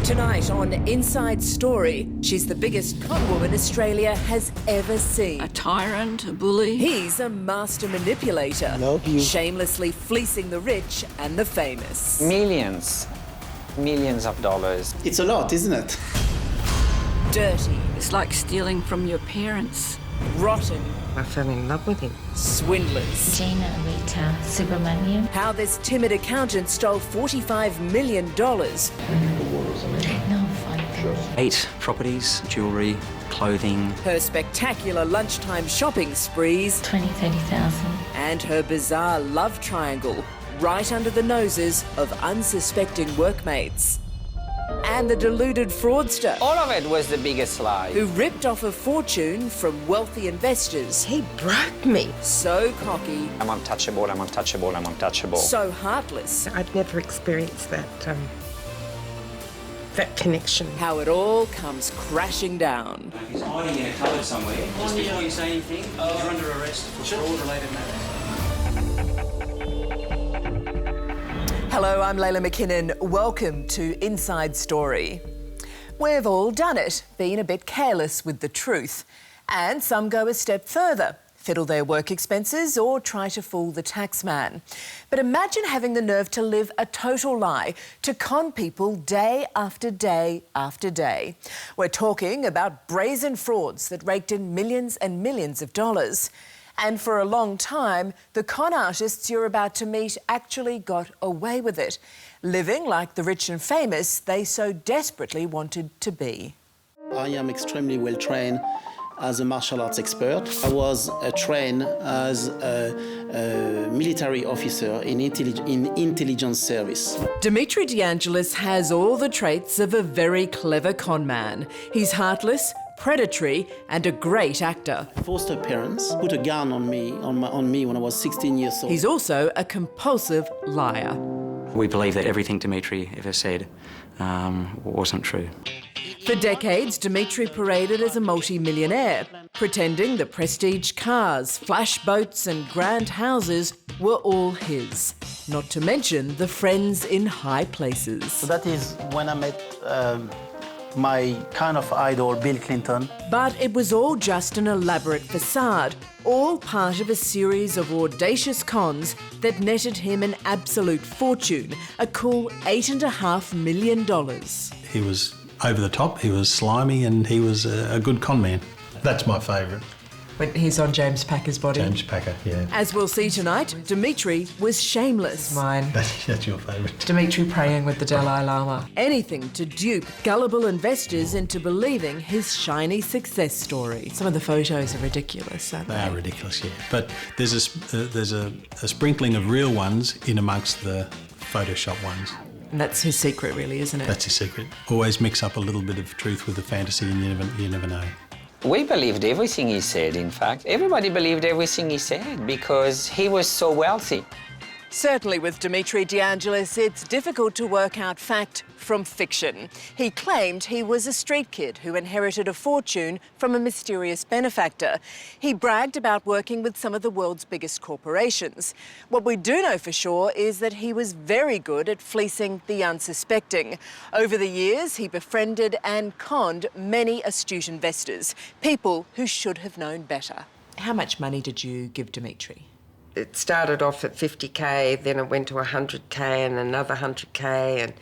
Tonight on Inside Story, she's the biggest conwoman Australia has ever seen. A tyrant, a bully. He's a master manipulator, shamelessly fleecing the rich and the famous. Millions of dollars. It's a lot, isn't it? Dirty. It's like stealing from your parents. Rotten. I fell in love with him. Swindlers. Regina Subramanium. How this timid accountant stole $45 million. No fun. 8 properties, jewellery, clothing. Her spectacular lunchtime shopping sprees. 30,000. And her bizarre love triangle right under the noses of unsuspecting workmates. And the deluded fraudster. All of it was the biggest lie. Who ripped off a fortune from wealthy investors. He broke me. So cocky. I'm untouchable, I'm untouchable, I'm untouchable. So heartless. I'd never experienced that connection. How it all comes crashing down. He's hiding in a cupboard somewhere. Just before you say anything, you're under arrest for fraud-related matters. Hello, I'm Layla McKinnon. Welcome to Inside Story. We've all done it, been a bit careless with the truth. And some go a step further, fiddle their work expenses or try to fool the taxman. But imagine having the nerve to live a total lie, to con people day after day after day. We're talking about brazen frauds that raked in millions and millions of dollars. And for a long time, the con artists you're about to meet actually got away with it, living like the rich and famous they so desperately wanted to be. I am extremely well trained as a martial arts expert. I was trained as a military officer in intelligence service. Dimitri D'Angeles has all the traits of a very clever con man. He's heartless, predatory and a great actor. Foster parents put a gun on me when I was 16 years old. He's also a compulsive liar. We believe that everything Dimitri ever said wasn't true. For decades, Dimitri paraded as a multi-millionaire, pretending the prestige cars, flash boats and grand houses were all his. Not to mention the friends in high places. So that is when I met my kind of idol, Bill Clinton. But it was all just an elaborate facade, all part of a series of audacious cons that netted him an absolute fortune, a cool $8.5 million. He was over the top, he was slimy, and he was a good con man. That's my favourite. When he's on James Packer's body. James Packer, yeah. As we'll see tonight, Dimitri was shameless. Mine. That's your favourite. Dimitri praying with the Dalai Lama. Anything to dupe gullible investors into believing his shiny success story. Some of the photos are ridiculous, aren't they? They are ridiculous, yeah. But there's a sprinkling of real ones in amongst the Photoshop ones. And that's his secret, really, isn't it? That's his secret. Always mix up a little bit of truth with the fantasy and you never know. We believed everything he said, in fact. Everybody believed everything he said because he was so wealthy. Certainly with Dimitri D'Angeles, it's difficult to work out fact from fiction. He claimed he was a street kid who inherited a fortune from a mysterious benefactor. He bragged about working with some of the world's biggest corporations. What we do know for sure is that he was very good at fleecing the unsuspecting. Over the years, he befriended and conned many astute investors, people who should have known better. How much money did you give Dimitri? It started off at 50k, then it went to 100k and another 100k,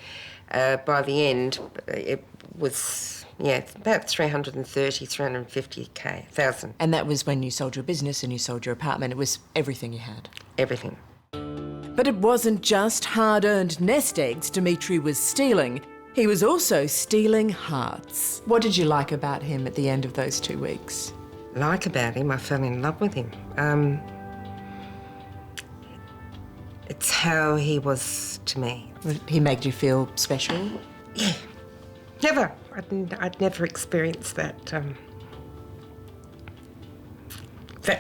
and by the end it was, about 350,000. And that was when you sold your business and you sold your apartment. It was everything you had? Everything. But it wasn't just hard-earned nest eggs Dimitri was stealing. He was also stealing hearts. What did you like about him at the end of those 2 weeks? Like about him, I fell in love with him. It's how he was to me. He made you feel special? Yeah. Never. I'd never experienced that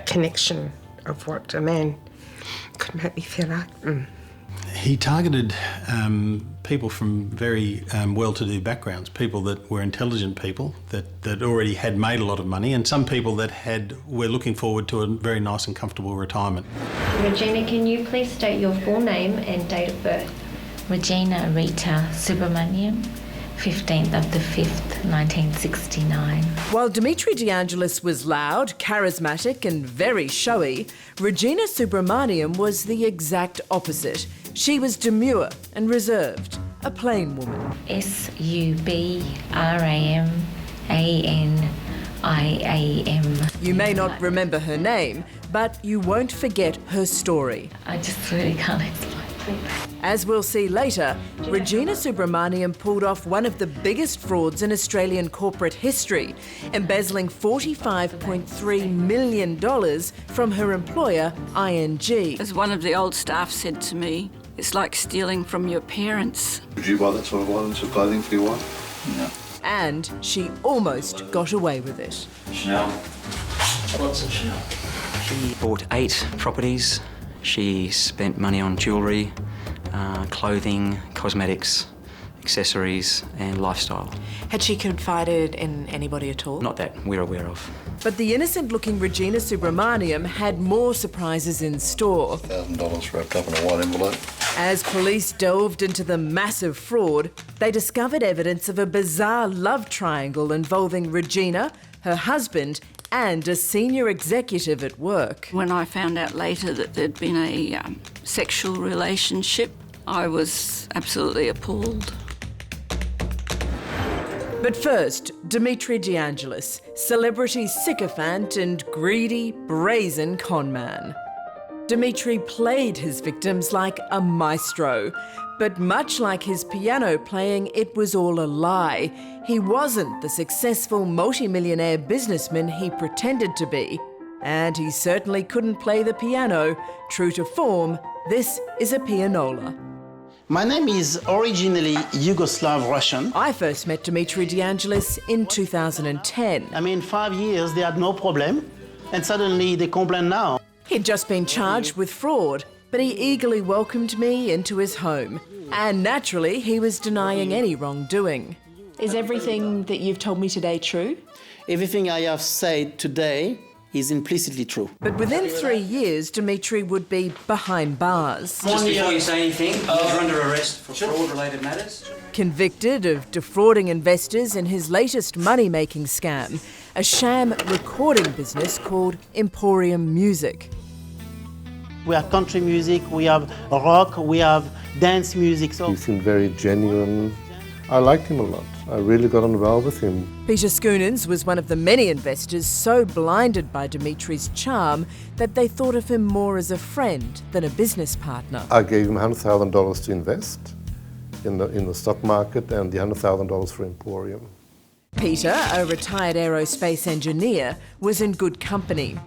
connection of what a man could make me feel like. He targeted people from very well-to-do backgrounds, people that were intelligent people, that already had made a lot of money, and some people that were looking forward to a very nice and comfortable retirement. Regina, can you please state your full name and date of birth? Regina Subramanium, 15th of the 5th, 1969. While Dimitri D'Angeles was loud, charismatic and very showy, Regina Subramanium was the exact opposite. She was demure and reserved, a plain woman. Subramaniam. You may not remember her name, but you won't forget her story. I just really can't explain. As we'll see later, Regina Subramanium pulled off one of the biggest frauds in Australian corporate history, embezzling $45.3 million from her employer, ING. As one of the old staff said to me, it's like stealing from your parents. Would you buy that sort of items of clothing for your wife? No. And she almost got away with it. Chanel. What's a Chanel? She bought 8 properties. She spent money on jewellery, clothing, cosmetics, accessories and lifestyle. Had she confided in anybody at all? Not that we're aware of. But the innocent-looking Regina Subramanium had more surprises in store. $1,000 wrapped up in a white envelope. As police delved into the massive fraud, they discovered evidence of a bizarre love triangle involving Regina, her husband, and a senior executive at work. When I found out later that there'd been a sexual relationship, I was absolutely appalled. But first, Dimitri D'Angeles, celebrity sycophant and greedy, brazen conman. Dimitri played his victims like a maestro, but much like his piano playing, it was all a lie. He wasn't the successful multimillionaire businessman he pretended to be, and he certainly couldn't play the piano. True to form, this is a pianola. My name is originally Yugoslav Russian. I first met Dimitri D'Angeles in 2010. I mean, 5 years, they had no problem, and suddenly they complain now. He'd just been charged with fraud, but he eagerly welcomed me into his home. And naturally, he was denying any wrongdoing. Is everything that you've told me today true? Everything I have said today is implicitly true. But within 3 years, Dimitri would be behind bars. Just before you say anything, you're under arrest for fraud-related matters. Convicted of defrauding investors in his latest money-making scam, a sham recording business called Emporium Music. We have country music, we have rock, we have dance music. He seemed very genuine. I liked him a lot. I really got on well with him. Peter Schoonens was one of the many investors so blinded by Dimitri's charm that they thought of him more as a friend than a business partner. I gave him $100,000 to invest in the stock market and the $100,000 for Emporium. Peter, a retired aerospace engineer, was in good company.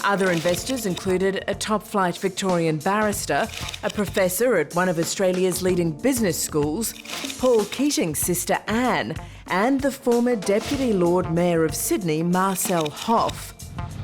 Other investors included a top-flight Victorian barrister, a professor at one of Australia's leading business schools, Paul Keating's sister Anne, and the former Deputy Lord Mayor of Sydney, Marcel Hoff.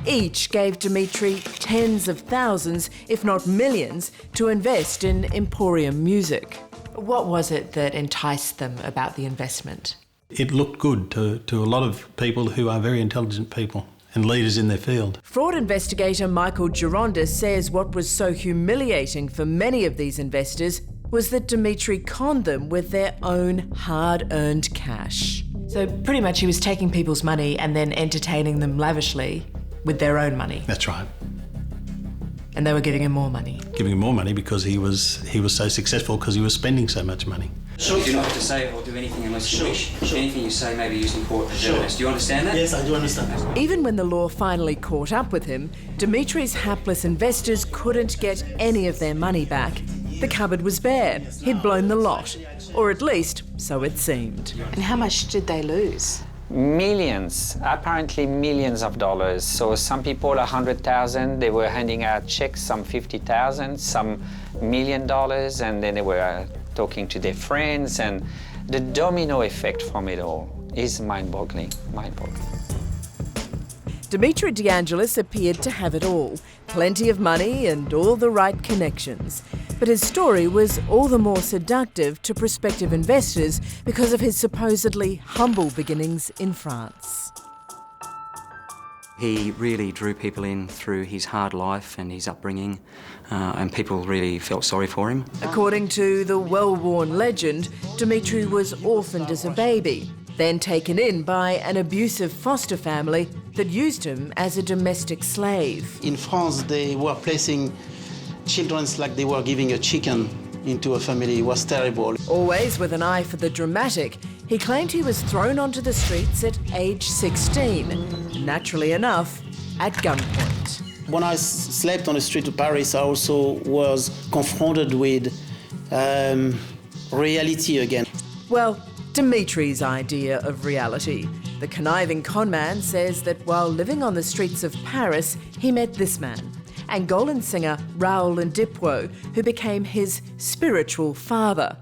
Each gave Dimitri tens of thousands, if not millions, to invest in Emporium Music. What was it that enticed them about the investment? It looked good to a lot of people who are very intelligent people and leaders in their field. Fraud investigator Michael Gironda says what was so humiliating for many of these investors was that Dimitri conned them with their own hard-earned cash. So pretty much he was taking people's money and then entertaining them lavishly with their own money. That's right. And they were giving him more money. Giving him more money because he was so successful because he was spending so much money. You do not have to say or do anything unless you wish. Anything you say may be used in court as evidence. Do you understand that? Yes, I do understand that. Even when the law finally caught up with him, Dimitri's hapless investors couldn't get any of their money back. The cupboard was bare. He'd blown the lot. Or at least, so it seemed. And how much did they lose? Millions, apparently millions of dollars. So some people 100,000, they were handing out checks, some 50,000, some $1 million, and then they were talking to their friends, and the domino effect from it all is mind-boggling, mind-boggling. Dimitri D'Angeles appeared to have it all, plenty of money and all the right connections. But his story was all the more seductive to prospective investors because of his supposedly humble beginnings in France. He really drew people in through his hard life and his upbringing, and people really felt sorry for him. According to the well-worn legend, Dimitri was orphaned as a baby, then taken in by an abusive foster family that used him as a domestic slave. In France, they were placing children like they were giving a chicken into a family. It was terrible. Always with an eye for the dramatic, he claimed he was thrown onto the streets at age 16, naturally enough, at gunpoint. When I slept on the street of Paris, I also was confronted with reality again. Well, Dimitri's idea of reality. The conniving conman says that while living on the streets of Paris, he met this man, Angolan singer Raoul Ndipwo, who became his spiritual father.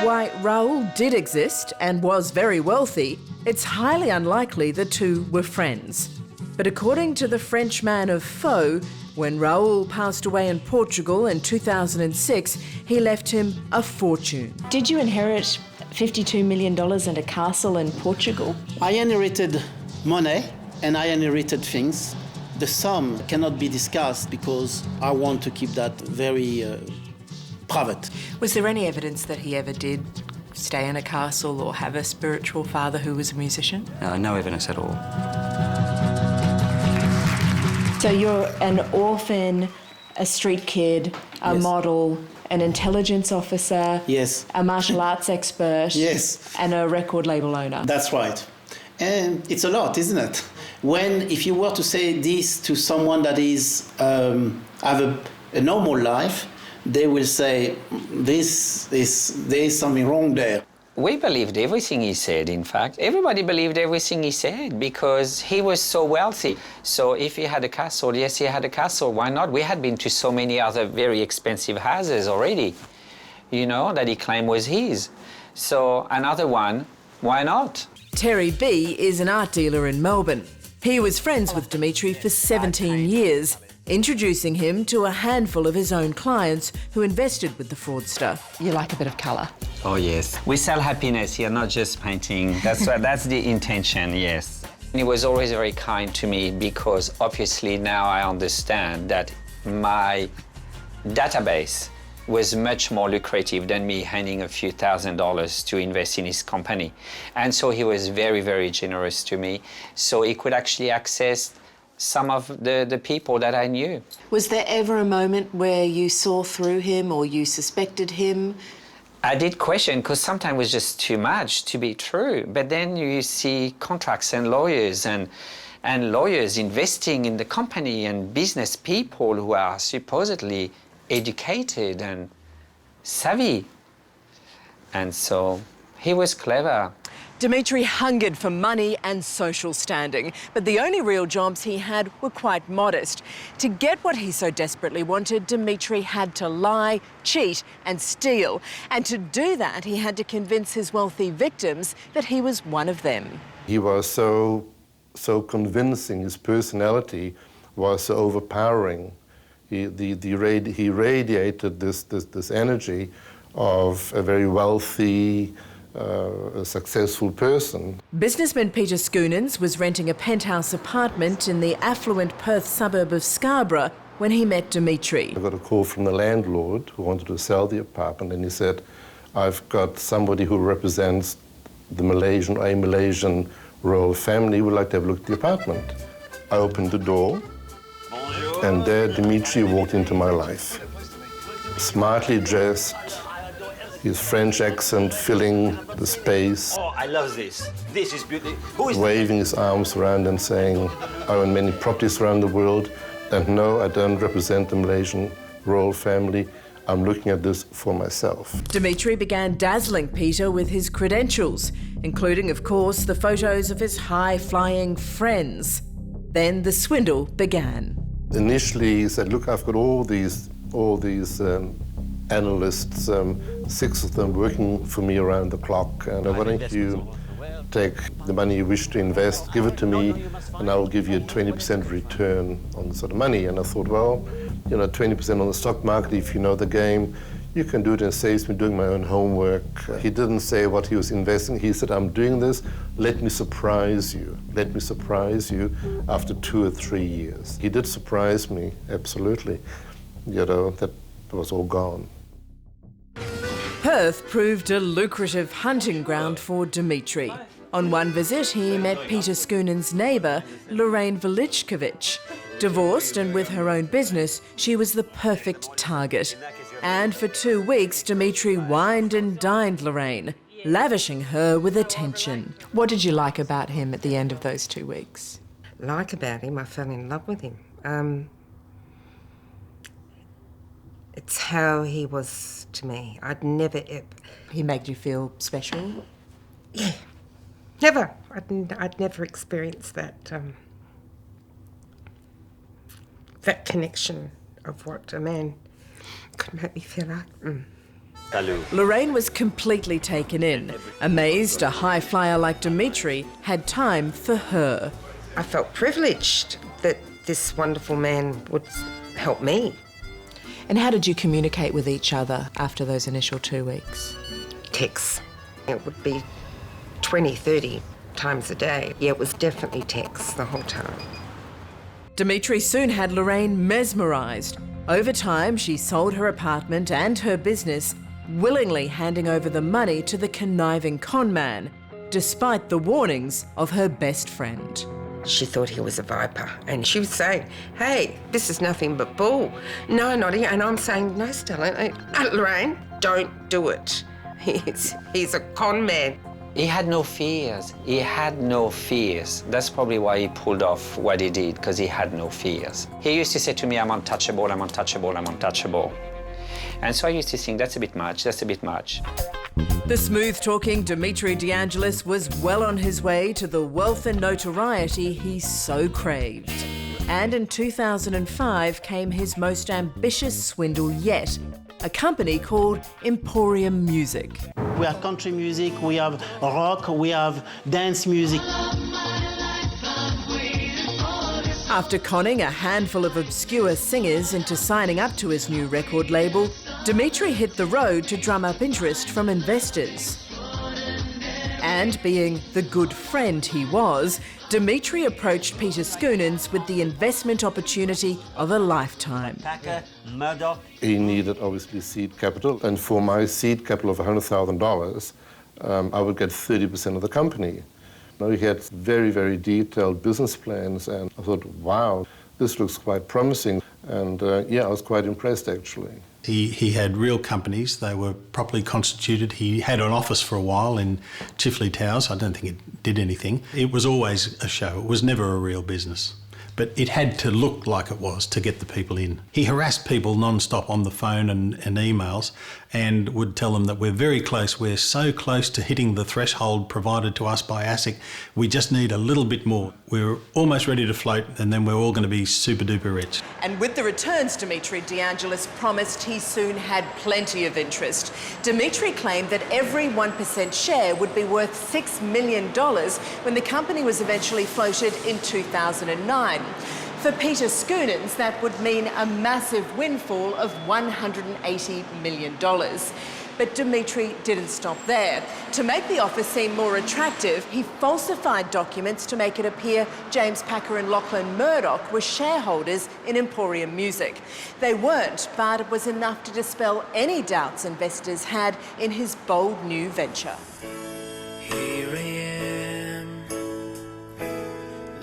Why Raoul did exist and was very wealthy, it's highly unlikely the two were friends. But according to the French man of Faux, when Raoul passed away in Portugal in 2006, he left him a fortune. Did you inherit $52 million and a castle in Portugal? I inherited money and I inherited things. The sum cannot be discussed because I want to keep that very private. Was there any evidence that he ever did stay in a castle or have a spiritual father who was a musician? No evidence at all. So you're an orphan, a street kid, a model, an intelligence officer, yes, a martial arts expert, yes, and a record label owner. That's right. And it's a lot, isn't it? If you were to say this to someone that is have a normal life, they will say there is something wrong there. We believed everything he said, in fact. Everybody believed everything he said because he was so wealthy. So if he had a castle, yes, he had a castle. Why not? We had been to so many other very expensive houses already, you know, that he claimed was his. So another one, why not? Terry B is an art dealer in Melbourne. He was friends with Dimitri for 17 years, introducing him to a handful of his own clients who invested with the fraudster. You like a bit of colour? Oh, yes. We sell happiness here, not just painting. That's the intention, yes. He was always very kind to me because obviously now I understand that my database was much more lucrative than me handing a few $1,000s to invest in his company. And so he was very, very generous to me. So he could actually access some of the people that I knew. Was there ever a moment where you saw through him or you suspected him? I did question, because sometimes it was just too much to be true. But then you see contracts and lawyers lawyers investing in the company and business people who are supposedly educated and savvy. And so he was clever. Dimitri hungered for money and social standing, but the only real jobs he had were quite modest. To get what he so desperately wanted, Dimitri had to lie, cheat and steal. And to do that, he had to convince his wealthy victims that he was one of them. He was so convincing, his personality was so overpowering. He radiated this energy of a very wealthy, a successful person. Businessman Peter Schoonens was renting a penthouse apartment in the affluent Perth suburb of Scarborough when he met Dimitri. I got a call from the landlord who wanted to sell the apartment, and he said, I've got somebody who represents a Malaysian royal family who would like to have a look at the apartment. I opened the door, and there Dimitri walked into my life. Smartly dressed, his French accent filling the space. Oh, I love this. This is beautiful. Who is waving his arms around and saying, I own many properties around the world, and no, I don't represent the Malaysian royal family. I'm looking at this for myself. Dimitri began dazzling Peter with his credentials, including, of course, the photos of his high-flying friends. Then the swindle began. Initially, he said, look, I've got all these analysts, 6 of them working for me around the clock, and why don't you take the money you wish to invest, give it to me, and I will give you a 20% return on the sort of money. And I thought, well, you know, 20% on the stock market, if you know the game, You can do it, and it saves me doing my own homework. He didn't say what he was investing. He said, I'm doing this, let me surprise you. Let me surprise you after 2 or 3 years. He did surprise me, absolutely. You know, that was all gone. Perth proved a lucrative hunting ground for Dimitri. On one visit, he met Peter Schoonen's neighbour, Lorraine Velichkovich. Divorced and with her own business, she was the perfect target. And for 2 weeks, Dimitri wined and dined Lorraine, lavishing her with attention. What did you like about him at the end of those 2 weeks? Like about him, I fell in love with him. It's how he was to me. I'd never... He made you feel special? Yeah. Never. I'd never experienced that, that connection of what a man could make me feel like. Lorraine was completely taken in, amazed a high flyer like Dimitri had time for her. I felt privileged that this wonderful man would help me. And how did you communicate with each other after those initial 2 weeks? Texts. It would be 20, 30 times a day. Yeah, it was definitely texts the whole time. Dimitri soon had Lorraine mesmerised. Over time, she sold her apartment and her business, willingly handing over the money to the conniving con man, despite the warnings of her best friend. She thought he was a viper, and she was saying, hey, this is nothing but bull. No, not here. And I'm saying, no, Stella, Lorraine, don't do it. He's a con man. He had no fears. He had no fears. That's probably why he pulled off what he did, because he had no fears. He used to say to me, I'm untouchable, I'm untouchable, I'm untouchable. And so I used to think, that's a bit much, that's a bit much. The smooth-talking Dimitri D'Angeles was well on his way to the wealth and notoriety he so craved. And in 2005 came his most ambitious swindle yet, a company called Emporium Music. We have country music, we have rock, we have dance music. After conning a handful of obscure singers into signing up to his new record label, Dimitri hit the road to drum up interest from investors. And being the good friend he was, Dimitri approached Peter Schoonens with the investment opportunity of a lifetime. He needed, obviously, seed capital, and for my seed capital of $100,000, I would get 30% of the company. Now, he had very, very detailed business plans, and I thought, wow, this looks quite promising. And yeah, I was quite impressed, actually. He had real companies. They were properly constituted. He had an office for a while in Chifley Towers. I don't think it did anything. It was always a show. It was never a real business. But it had to look like it was to get the people in. He harassed people non-stop on the phone and emails, and would tell them that we're very close, we're so close to hitting the threshold provided to us by ASIC, we just need a little bit more. We're almost ready to float, and then we're all going to be super duper rich. And with the returns Dimitri D'Angeles promised, he soon had plenty of interest. Dimitri claimed that every 1% share would be worth $6 million when the company was eventually floated in 2009. For Peter Schoonens, that would mean a massive windfall of $180 million. But Dimitri didn't stop there. To make the offer seem more attractive, he falsified documents to make it appear James Packer and Lachlan Murdoch were shareholders in Emporium Music. They weren't, but it was enough to dispel any doubts investors had in his bold new venture. Here I am,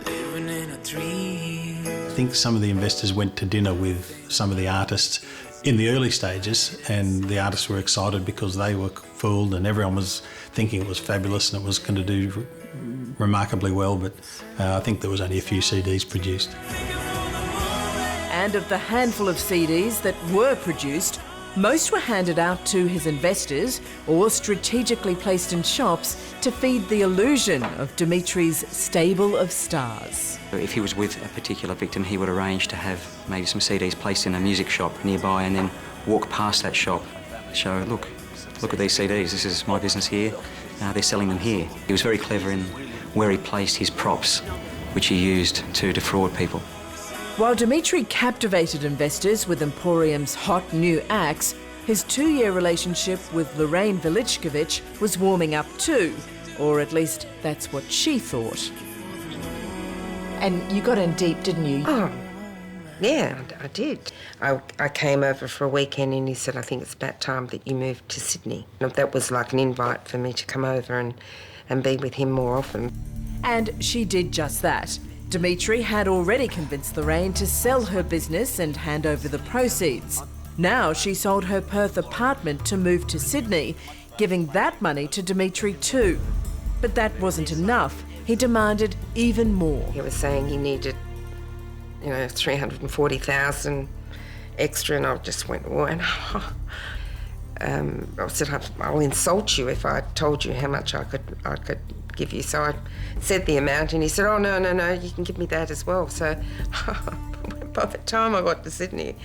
living in a dream. I think some of the investors went to dinner with some of the artists in the early stages, and the artists were excited because they were fooled and everyone was thinking it was fabulous and it was going to do remarkably well, but I think there was only a few CDs produced. And of the handful of CDs that were produced, most were handed out to his investors or strategically placed in shops to feed the illusion of Dimitri's stable of stars. If he was with a particular victim, he would arrange to have maybe some CDs placed in a music shop nearby and then walk past that shop, show, look at these CDs, this is my business here, they're selling them here. He was very clever in where he placed his props, which he used to defraud people. While Dimitri captivated investors with Emporium's hot new acts, his 2-year relationship with Lorraine Velichkovich was warming up too, or at least that's what she thought. And you got in deep, didn't you? Oh, yeah, I did. I came over for a weekend and he said, I think it's about time that you moved to Sydney. And that was like an invite for me to come over and be with him more often. And she did just that. Dimitri had already convinced Lorraine to sell her business and hand over the proceeds. Now she sold her Perth apartment to move to Sydney, giving that money to Dimitri too. But that wasn't enough. He demanded even more. He was saying he needed, you know, $340,000 extra, and I just went, well, and I said, I'll insult you if I told you how much I could give you. So I said the amount, and he said, oh, no, you can give me that as well. So by the time I got to Sydney,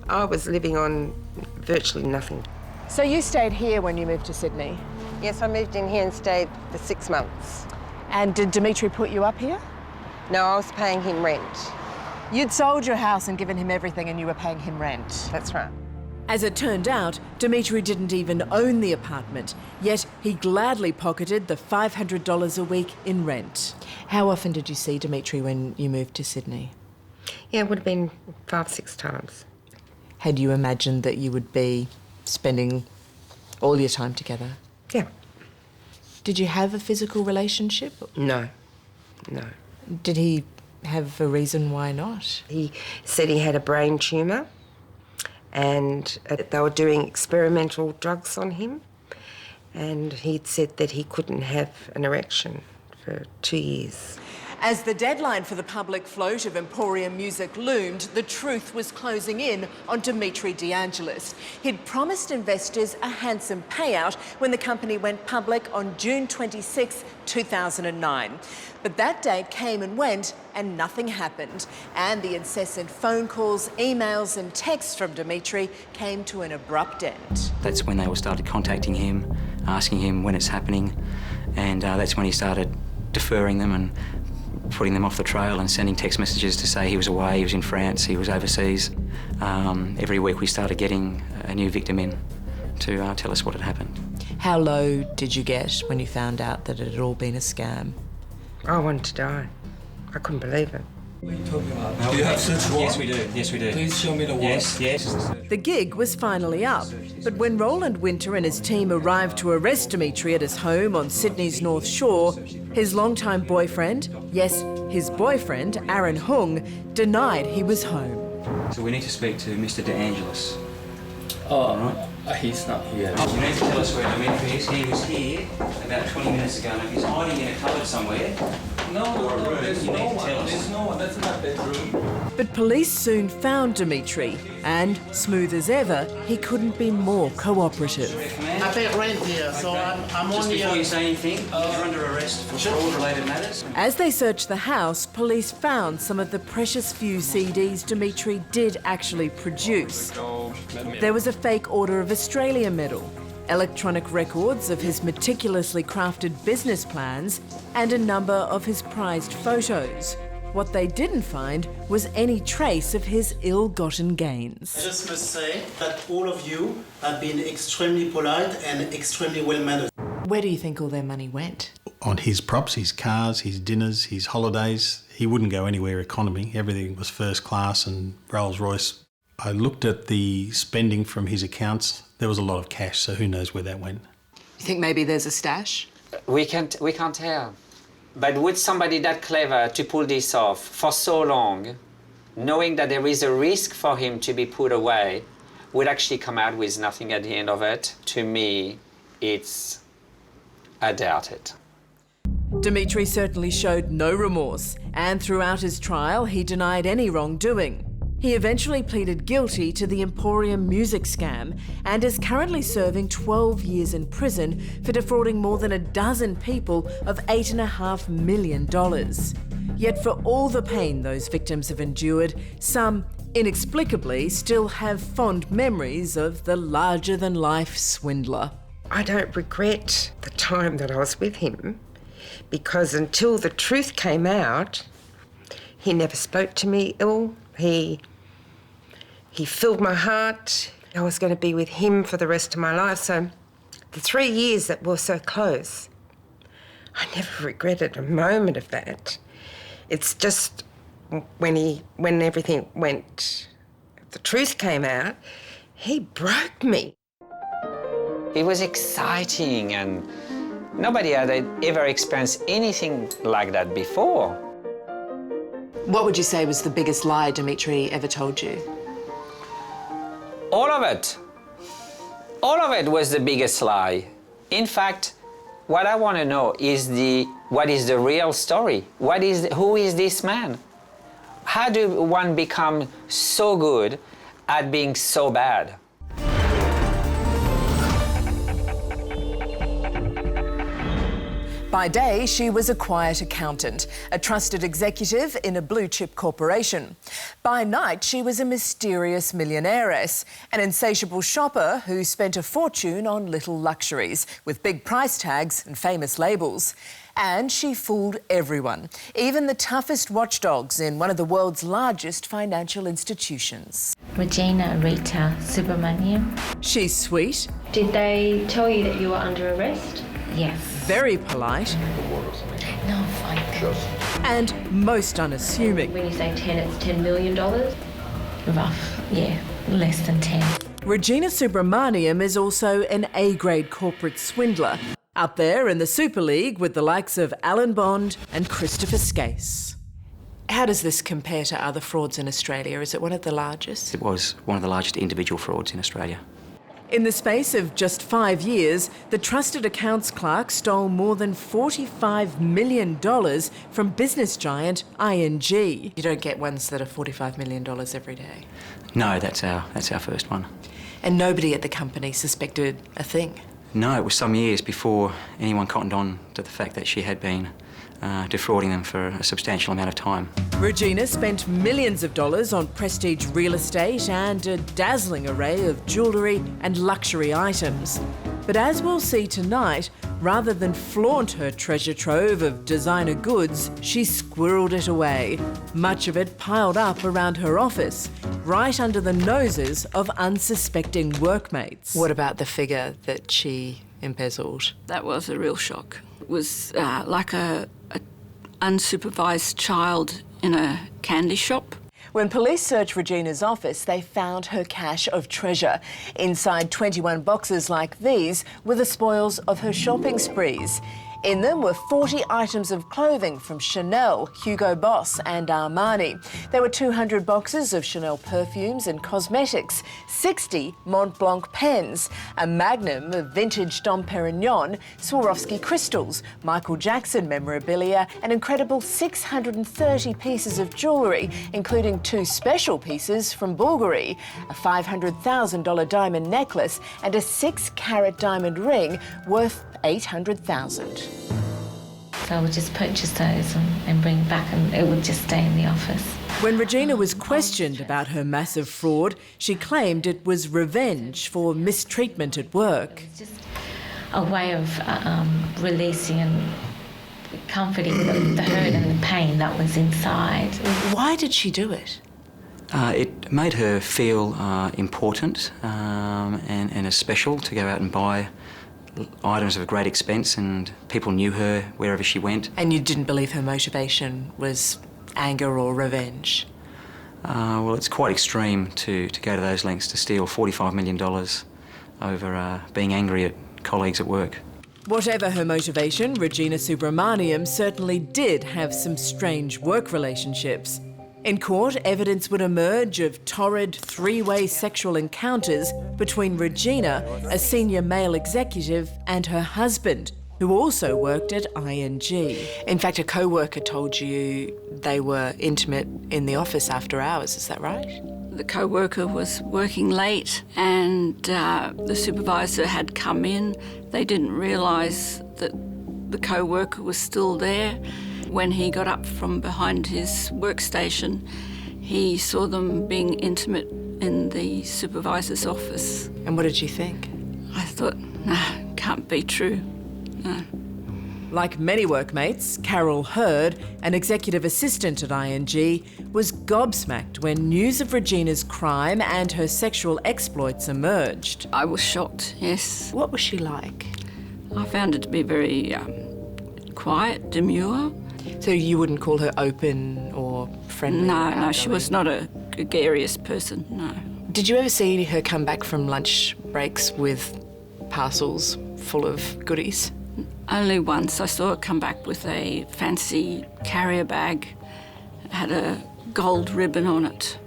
I was living on virtually nothing. So you stayed here when you moved to Sydney? Yes, I moved in here and stayed for 6 months. And did Dimitri put you up here? No, I was paying him rent. You'd sold your house and given him everything and you were paying him rent? That's right. As it turned out, Dimitri didn't even own the apartment, yet he gladly pocketed the $500 a week in rent. How often did you see Dimitri when you moved to Sydney? Yeah, it would have been 5-6 times. Had you imagined that you would be spending all your time together? Yeah. Did you have a physical relationship? No. Did he have a reason why not? He said he had a brain tumour and they were doing experimental drugs on him, and he'd said that he couldn't have an erection for 2 years. As the deadline for the public float of Emporium Music loomed, the truth was closing in on Dimitri D'Angeles. He'd promised investors a handsome payout when the company went public on June 26, 2009. But that date came and went and nothing happened. And the incessant phone calls, emails and texts from Dimitri came to an abrupt end. That's when they all started contacting him, asking him when it's happening, and that's when he started deferring them and putting them off the trail and sending text messages to say he was away, he was in France, he was overseas. Every week we started getting a new victim in to tell us what had happened. How low did you get when you found out that it had all been a scam? I wanted to die. I couldn't believe it. What are you talking about? Do you have search warrant? Yes, we do. Please show me the warrant. Yes. The gig was finally up, but when Roland Winter and his team arrived to arrest Dimitri at his home on Sydney's North Shore, his longtime boyfriend, yes, his boyfriend, Aaron Hung, denied he was home. So we need to speak to Mr. D'Angeles. Oh, right. He's not here. You need to tell us where Dimitri is. He was here about 20 minutes ago, and if he's hiding in a cupboard somewhere, No, there's no one. There's no one. That's my bedroom. But police soon found Dimitri, and, smooth as ever, he couldn't be more cooperative. I pay rent here, so I'm Just only... before you say anything, you're under arrest for fraud-related matters. As they searched the house, police found some of the precious few CDs Dimitri did actually produce. There was a fake Order of Australia medal, electronic records of his meticulously crafted business plans, and a number of his prized photos. What they didn't find was any trace of his ill-gotten gains. I just must say that all of you have been extremely polite and extremely well-mannered. Where do you think all their money went? On his props, his cars, his dinners, his holidays. He wouldn't go anywhere economy. Everything was first class and Rolls Royce. I looked at the spending from his accounts. There was a lot of cash, so who knows where that went. You think maybe there's a stash? We can't tell. But would somebody that clever to pull this off for so long, knowing that there is a risk for him to be put away, would actually come out with nothing at the end of it? To me, I doubt it. Dimitri certainly showed no remorse, and throughout his trial, he denied any wrongdoing. He eventually pleaded guilty to the Emporium music scam and is currently serving 12 years in prison for defrauding more than a dozen people of $8.5 million. Yet for all the pain those victims have endured, some, inexplicably, still have fond memories of the larger-than-life swindler. I don't regret the time that I was with him, because until the truth came out, he never spoke to me ill. He filled my heart. I was going to be with him for the rest of my life, so the 3 years that were so close, I never regretted a moment of that. It's just when everything went, the truth came out, he broke me. It was exciting, and nobody had ever experienced anything like that before. What would you say was the biggest lie Dimitri ever told you? All of it. All of it was the biggest lie. In fact, what I want to know is what is the real story? Who is this man? How do one become so good at being so bad? By day, she was a quiet accountant, a trusted executive in a blue-chip corporation. By night, she was a mysterious millionairess, an insatiable shopper who spent a fortune on little luxuries with big price tags and famous labels. And she fooled everyone, even the toughest watchdogs in one of the world's largest financial institutions. Regina Subramanium. She's sweet. Did they tell you that you were under arrest? Yes. Very polite. No, fine. And most unassuming. When you say 10, it's $10 million? Rough, yeah, less than 10. Regina Subramanium is also an A-grade corporate swindler, up there in the Super League with the likes of Alan Bond and Christopher Skase. How does this compare to other frauds in Australia? Is it one of the largest? It was one of the largest individual frauds in Australia. In the space of just 5 years, the trusted accounts clerk stole more than $45 million from business giant ING. You don't get ones that are $45 million every day. No, that's our first one. And nobody at the company suspected a thing? No, it was some years before anyone cottoned on to the fact that she had been defrauding them for a substantial amount of time. Regina spent millions of dollars on prestige real estate and a dazzling array of jewellery and luxury items. But as we'll see tonight, rather than flaunt her treasure trove of designer goods, she squirreled it away, much of it piled up around her office, right under the noses of unsuspecting workmates. What about the figure that she embezzled? That was a real shock. It was like a unsupervised child in a candy shop. When police searched Regina's office, they found her cache of treasure. Inside 21 boxes like these were the spoils of her shopping sprees. In them were 40 items of clothing from Chanel, Hugo Boss and Armani. There were 200 boxes of Chanel perfumes and cosmetics, 60 Mont Blanc pens, a magnum of vintage Dom Perignon, Swarovski crystals, Michael Jackson memorabilia, an incredible 630 pieces of jewellery, including 2 special pieces from Bulgari, a $500,000 diamond necklace and a 6-carat diamond ring worth $800,000. So I would just purchase those and bring it back, and it would just stay in the office. When Regina was questioned about her massive fraud, she claimed it was revenge for mistreatment at work. It's just a way of releasing and comforting the hurt and the pain that was inside. Why did she do it? It made her feel important and as special to go out and buy items of great expense, and people knew her wherever she went. And you didn't believe her motivation was anger or revenge? Well, it's quite extreme to go to those lengths to steal $45 million over being angry at colleagues at work. Whatever her motivation, Regina Subramanium certainly did have some strange work relationships. In court, evidence would emerge of torrid 3-way sexual encounters between Regina, a senior male executive, and her husband, who also worked at ING. In fact, a co-worker told you they were intimate in the office after hours, is that right? The co-worker was working late and the supervisor had come in. They didn't realise that the co-worker was still there. When he got up from behind his workstation, he saw them being intimate in the supervisor's office. And what did you think? I thought, nah, can't be true. No. Like many workmates, Carol Hurd, an executive assistant at ING, was gobsmacked when news of Regina's crime and her sexual exploits emerged. I was shocked, yes. What was she like? I found her to be very quiet, demure. So you wouldn't call her open or friendly? No, she was not a gregarious person, no. Did you ever see her come back from lunch breaks with parcels full of goodies? Only once. I saw her come back with a fancy carrier bag. It had a gold ribbon on it,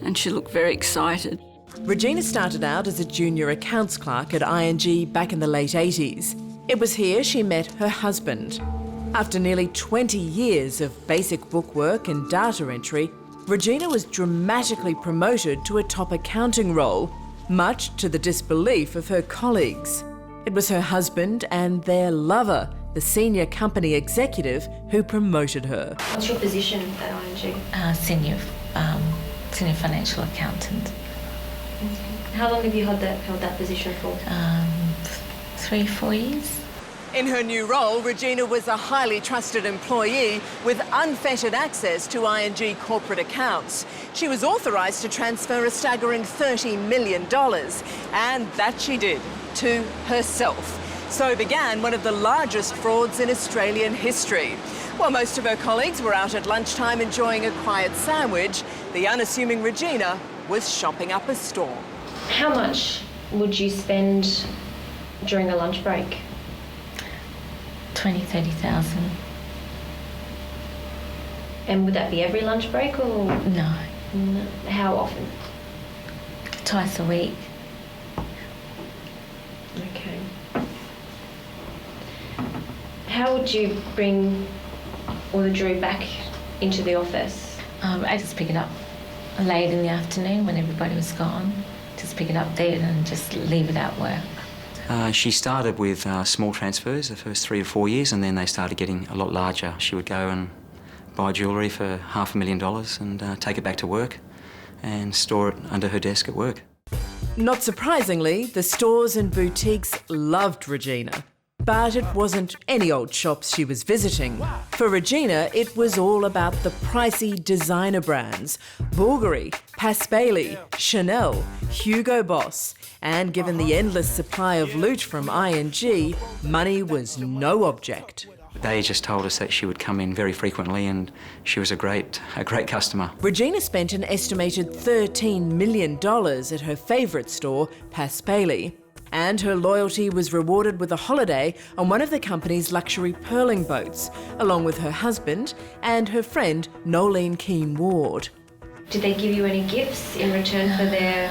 and she looked very excited. Regina started out as a junior accounts clerk at ING back in the late 80s. It was here she met her husband. After nearly 20 years of basic bookwork and data entry, Regina was dramatically promoted to a top accounting role, much to the disbelief of her colleagues. It was her husband and their lover, the senior company executive, who promoted her. What's your position at ING? Senior financial accountant. How long have you held that position for? 3-4 years. In her new role, Regina was a highly trusted employee with unfettered access to ING corporate accounts. She was authorised to transfer a staggering $30 million, and that she did, to herself. So began one of the largest frauds in Australian history. While most of her colleagues were out at lunchtime enjoying a quiet sandwich, the unassuming Regina was shopping up a storm. How much would you spend during a lunch break? 20,000-30,000. And would that be every lunch break or? No. How often? Twice a week. Okay. How would you bring Audrey back into the office? I just pick it up late in the afternoon when everybody was gone. Just pick it up there and just leave it at work. She started with small transfers the first 3 or 4 years, and then they started getting a lot larger. She would go and buy jewellery for $500,000 and take it back to work and store it under her desk at work. Not surprisingly, the stores and boutiques loved Regina. But it wasn't any old shops she was visiting. For Regina, it was all about the pricey designer brands: Bulgari, Paspaley, Chanel, Hugo Boss. And given the endless supply of loot from ING, money was no object. They just told us that she would come in very frequently, and she was a great customer. Regina spent an estimated $13 million at her favourite store, Paspaley. And her loyalty was rewarded with a holiday on one of the company's luxury pearling boats, along with her husband and her friend Nolene Keane Ward. Did they give you any gifts in return for their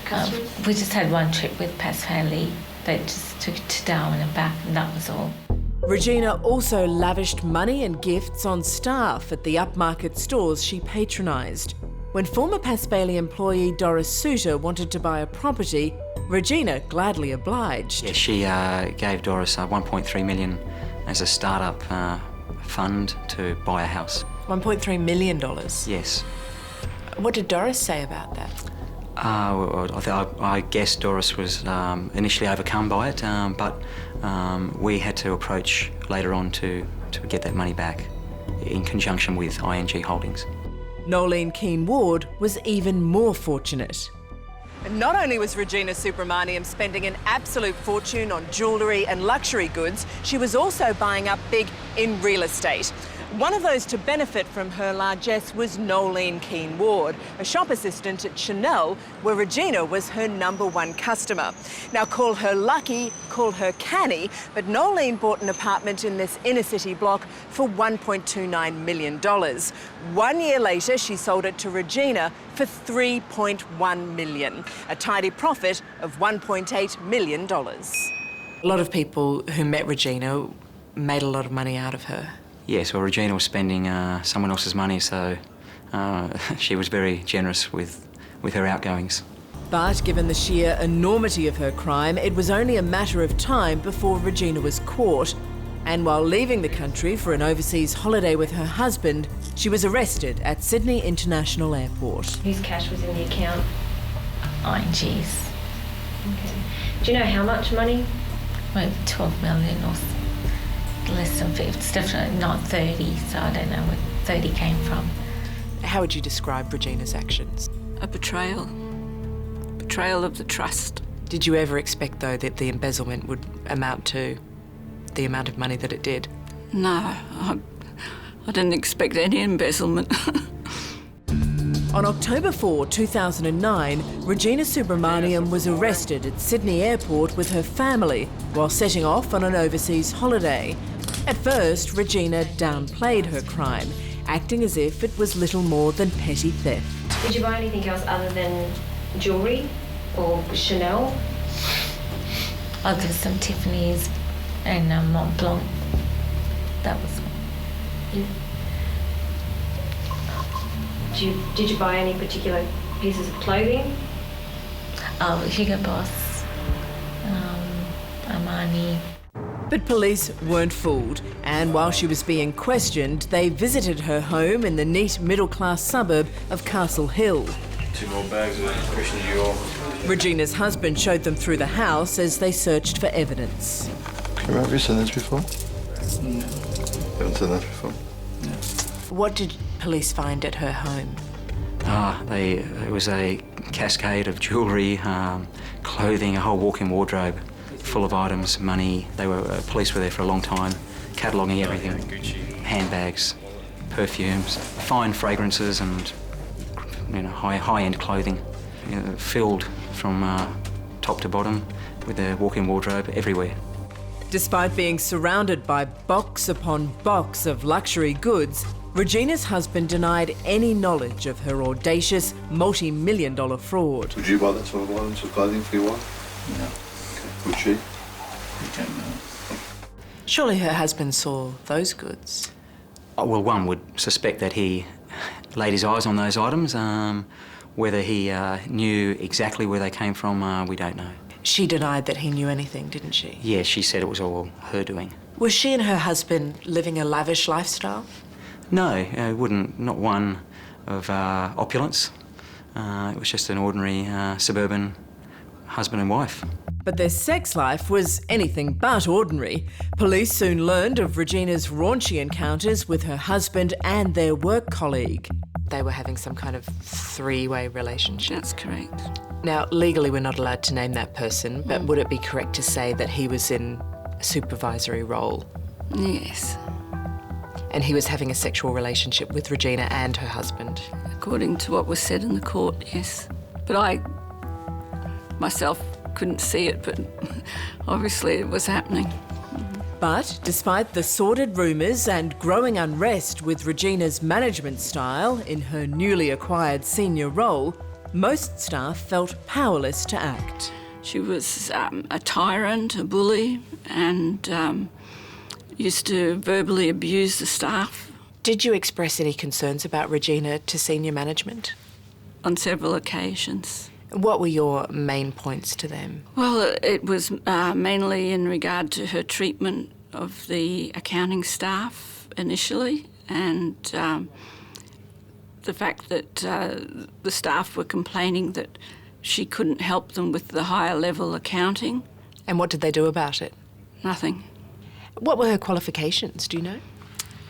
customers? We just had one trip with Paspaley. They just took it to Darwin and back, and that was all. Regina also lavished money and gifts on staff at the upmarket stores she patronised. When former Paspaley employee Doris Suter wanted to buy a property, Regina gladly obliged. Yeah, she gave Doris $1.3 million as a start-up fund to buy a house. $1.3 million? Yes. What did Doris say about that? I guess Doris was initially overcome by it, but we had to approach later on to get that money back in conjunction with ING Holdings. Nolene Keane Ward was even more fortunate. Not only was Regina Subramanium spending an absolute fortune on jewellery and luxury goods, she was also buying up big in real estate. One of those to benefit from her largesse was Nolene Keane Ward, a shop assistant at Chanel, where Regina was her number-1 customer. Now, call her lucky, call her canny, but Nolene bought an apartment in this inner-city block for $1.29 million. 1 year later, she sold it to Regina for $3.1 million, a tidy profit of $1.8 million. A lot of people who met Regina made a lot of money out of her. Yes, well, Regina was spending someone else's money, so she was very generous with her outgoings. But given the sheer enormity of her crime, it was only a matter of time before Regina was caught. And while leaving the country for an overseas holiday with her husband, she was arrested at Sydney International Airport. Whose cash was in the account? ING's. Okay. Do you know how much money? maybe 12 million or less than 50. It's definitely not 30, so I don't know where 30 came from. How would you describe Regina's actions? A betrayal. Betrayal of the trust. Did you ever expect, though, that the embezzlement would amount to the amount of money that it did? No, I didn't expect any embezzlement. On October 4, 2009, Regina Subramanium was arrested at Sydney Airport with her family while setting off on an overseas holiday. At first, Regina downplayed her crime, acting as if it was little more than petty theft. Did you buy anything else other than jewellery or Chanel? I'll do some Tiffany's and Mont Blanc. That was... Yeah. Did you buy any particular pieces of clothing? Oh, Hugo Boss, Armani. But police weren't fooled, and while she was being questioned, they visited her home in the neat middle-class suburb of Castle Hill. 2 more bags of Christian Dior. Regina's husband showed them through the house as they searched for evidence. Can you remember you seen this before? No. You haven't seen that before? What did police find at her home? It was a cascade of jewellery, clothing, a whole walk-in wardrobe full of items, money. Police were there for a long time, cataloguing everything. Handbags, perfumes, fine fragrances and high-end clothing, filled from top to bottom with a walk-in wardrobe everywhere. Despite being surrounded by box upon box of luxury goods, Regina's husband denied any knowledge of her audacious, multi-million-dollar fraud. Would you buy that sort of items of clothing for your wife? No. Okay. Would she? We don't know. Surely her husband saw those goods. Well, one would suspect that he laid his eyes on those items. Whether he knew exactly where they came from, we don't know. She denied that he knew anything, didn't she? Yeah, she said it was all her doing. Was she and her husband living a lavish lifestyle? No, wouldn't. Not one of opulence. It was just an ordinary suburban husband and wife. But their sex life was anything but ordinary. Police soon learned of Regina's raunchy encounters with her husband and their work colleague. They were having some kind of three-way relationship. That's correct. Now, legally we're not allowed to name that person, but would it be correct to say that he was in a supervisory role? Yes. And he was having a sexual relationship with Regina and her husband? According to what was said in the court, yes. But I myself couldn't see it, but obviously it was happening. But despite the sordid rumours and growing unrest with Regina's management style in her newly acquired senior role, most staff felt powerless to act. She was a tyrant, a bully, and used to verbally abuse the staff. Did you express any concerns about Regina to senior management? On several occasions. What were your main points to them? Well, it was mainly in regard to her treatment of the accounting staff initially, and the fact that the staff were complaining that she couldn't help them with the higher level accounting. And what did they do about it? Nothing. What were her qualifications, do you know?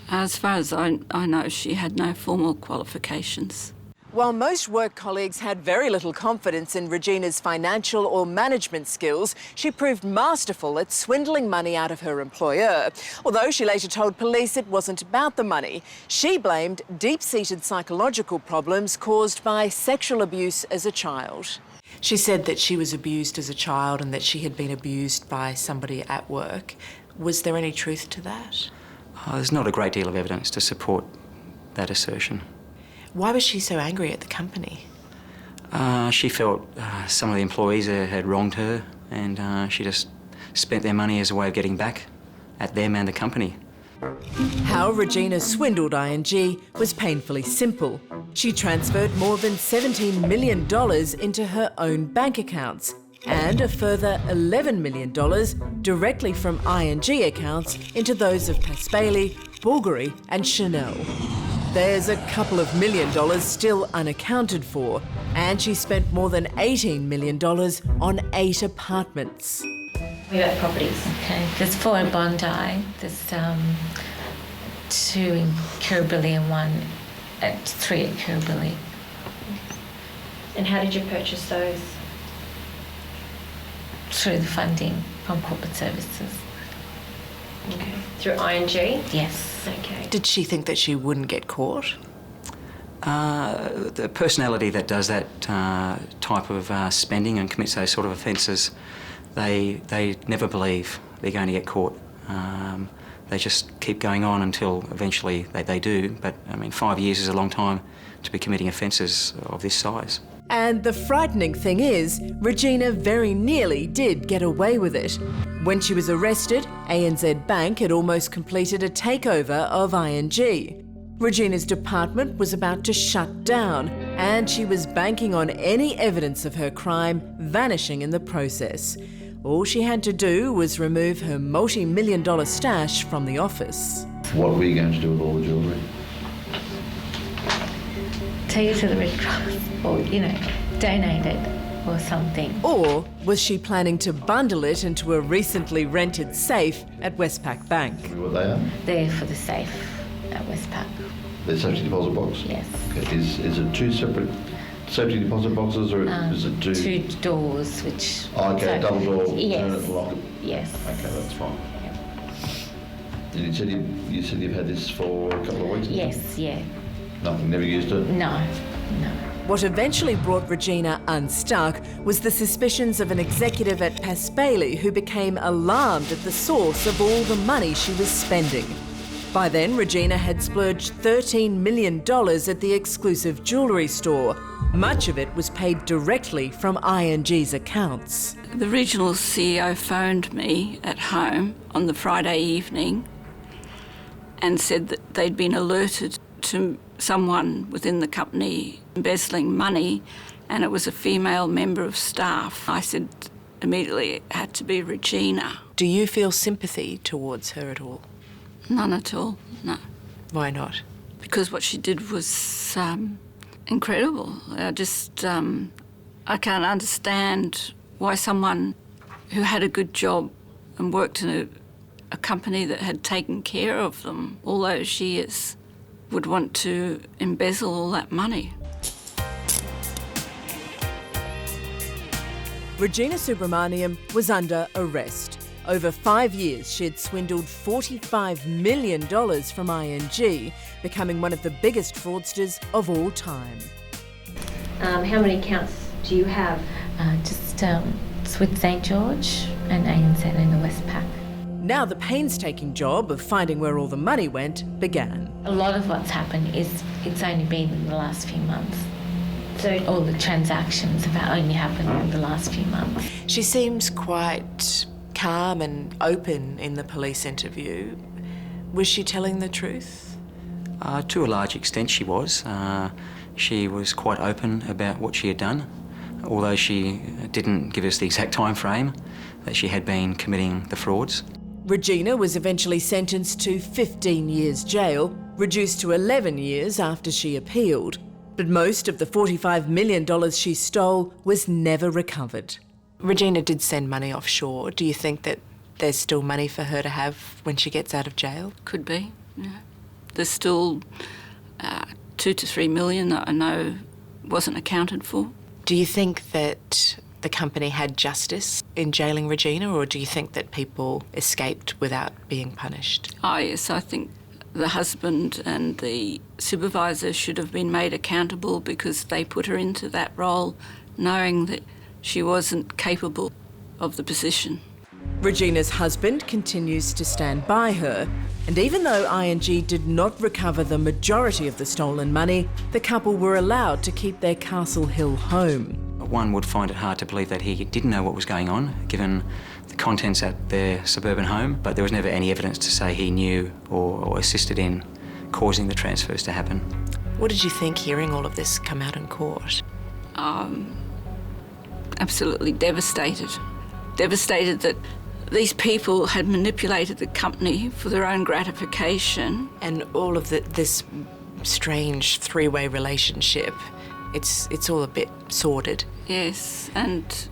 As far as I know, she had no formal qualifications. While most work colleagues had very little confidence in Regina's financial or management skills, she proved masterful at swindling money out of her employer. Although she later told police it wasn't about the money, she blamed deep-seated psychological problems caused by sexual abuse as a child. She said that she was abused as a child and that she had been abused by somebody at work. Was there any truth to that? There's not a great deal of evidence to support that assertion. Why was she so angry at the company? She felt some of the employees had wronged her, and she just spent their money as a way of getting back at them and the company. How Regina swindled ING was painfully simple. She transferred more than $17 million into her own bank accounts and a further $11 million directly from ING accounts into those of Paspaley, Bulgari and Chanel. There's a couple of $1 million still unaccounted for, and she spent more than $18 million on 8 apartments. What about properties? Okay, there's 4 in Bondi, there's 2 in Kirribilli and 3 at Kirribilli. And how did you purchase those? Through the funding from corporate services. Okay. Through ING? Yes. Okay. Did she think that she wouldn't get caught? The personality that does that type of spending and commits those sort of offences, they never believe they're going to get caught. They just keep going on until eventually they do. But, I mean, 5 years is a long time to be committing offences of this size. And the frightening thing is, Regina very nearly did get away with it. When she was arrested, ANZ Bank had almost completed a takeover of ING. Regina's department was about to shut down, and she was banking on any evidence of her crime vanishing in the process. All she had to do was remove her multi-million-dollar stash from the office. What were you going to do with all the jewellery? Take it to the Red Cross or, donate it or something. Or was she planning to bundle it into a recently rented safe at Westpac Bank? What they are? They're for the safe at Westpac. The safety deposit box? Yes. Okay. Is it 2 separate safety deposit boxes or is it 2? 2 doors, which... Okay, double door, yes. turn it and lock it? Yes. Okay, that's fine. And you said you've had this for a couple of weeks? Yes, yeah. Nothing, never used it? No. What eventually brought Regina unstuck was the suspicions of an executive at Paspaley who became alarmed at the source of all the money she was spending. By then, Regina had splurged $13 million at the exclusive jewellery store. Much of it was paid directly from ING's accounts. The regional CEO phoned me at home on the Friday evening and said that they'd been alerted to someone within the company embezzling money, and it was a female member of staff. I said immediately it had to be Regina. Do you feel sympathy towards her at all? None at all, no. Why not? Because what she did was incredible. I can't understand why someone who had a good job and worked in a company that had taken care of them all those years would want to embezzle all that money. Regina Subramanium was under arrest. Over 5 years, she had swindled $45 million from ING, becoming one of the biggest fraudsters of all time. How many accounts do you have? Just with St George and ANZ and the Westpac. Now the painstaking job of finding where all the money went began. A lot of what's happened is it's only been in the last few months. So all the transactions have only happened in the last few months. She seems quite calm and open in the police interview. Was she telling the truth? To a large extent she was. She was quite open about what she had done, although she didn't give us the exact time frame that she had been committing the frauds. Regina was eventually sentenced to 15 years jail, reduced to 11 years after she appealed. But most of the $45 million she stole was never recovered. Regina did send money offshore. Do you think that there's still money for her to have when she gets out of jail? Could be, yeah. There's still 2 to 3 million that I know wasn't accounted for. Do you think that the company had justice in jailing Regina, or do you think that people escaped without being punished? Oh yes, I think the husband and the supervisor should have been made accountable because they put her into that role knowing that she wasn't capable of the position. Regina's husband continues to stand by her, and even though ING did not recover the majority of the stolen money, the couple were allowed to keep their Castle Hill home. One would find it hard to believe that he didn't know what was going on, given the contents at their suburban home, but there was never any evidence to say he knew or assisted in causing the transfers to happen. What did you think hearing all of this come out in court? Absolutely devastated. Devastated that these people had manipulated the company for their own gratification. And all of this strange three-way relationship, it's all a bit sordid. Yes, and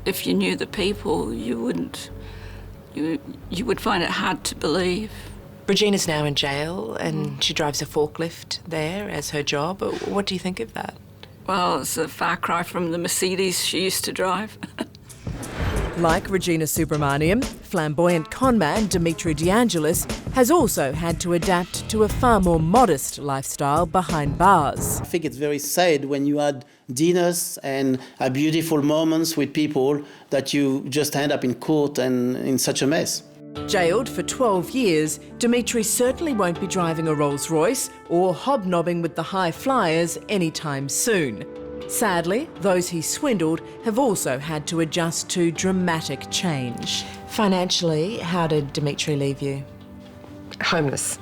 if you knew the people, you would find it hard to believe. Regina's now in jail and she drives a forklift there as her job. What do you think of that? Well, it's a far cry from the Mercedes she used to drive. Like Regina Subramanium, flamboyant conman Dimitri D'Angeles has also had to adapt to a far more modest lifestyle behind bars. I think it's very sad when you had dinners and beautiful moments with people that you just end up in court and in such a mess. Jailed for 12 years, Dimitri certainly won't be driving a Rolls-Royce or hobnobbing with the high flyers anytime soon. Sadly, those he swindled have also had to adjust to dramatic change. Financially, how did Dimitri leave you? Homeless,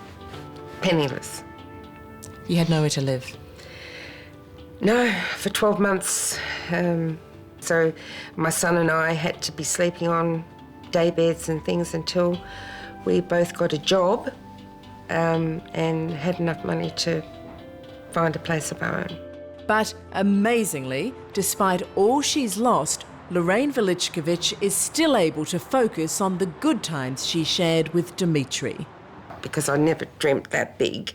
penniless. You had nowhere to live? No, for 12 months. So my son and I had to be sleeping on day beds and things until we both got a job and had enough money to find a place of our own. But amazingly, despite all she's lost, Lorraine Velichkovich is still able to focus on the good times she shared with Dimitri. Because I never dreamt that big.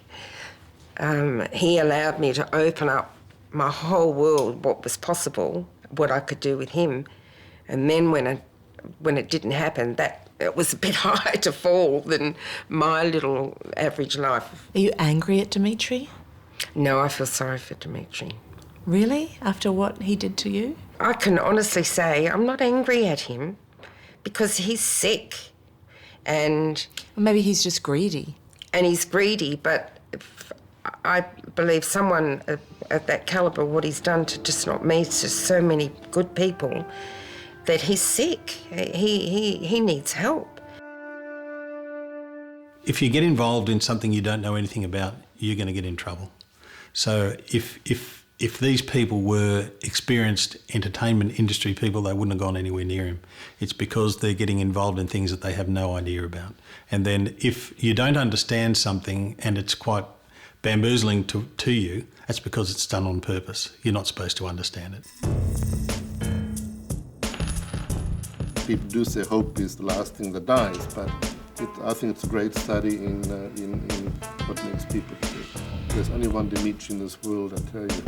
He allowed me to open up my whole world, what was possible, what I could do with him. And then when it didn't happen, that it was a bit higher to fall than my little average life. Are you angry at Dimitri? No, I feel sorry for Dimitri. Really? After what he did to you? I can honestly say I'm not angry at him because he's sick and... Well, maybe he's just greedy. And he's greedy, but I believe someone at that calibre, what he's done to just not me, to so many good people, that he's sick. He needs help. If you get involved in something you don't know anything about, you're going to get in trouble. So if these people were experienced entertainment industry people, they wouldn't have gone anywhere near him. It's because they're getting involved in things that they have no idea about. And then if you don't understand something and it's quite bamboozling to you, that's because it's done on purpose. You're not supposed to understand it. People do say hope is the last thing that dies, but I think it's a great study in what makes people tick. There's only one Dimitri in this world, I tell you.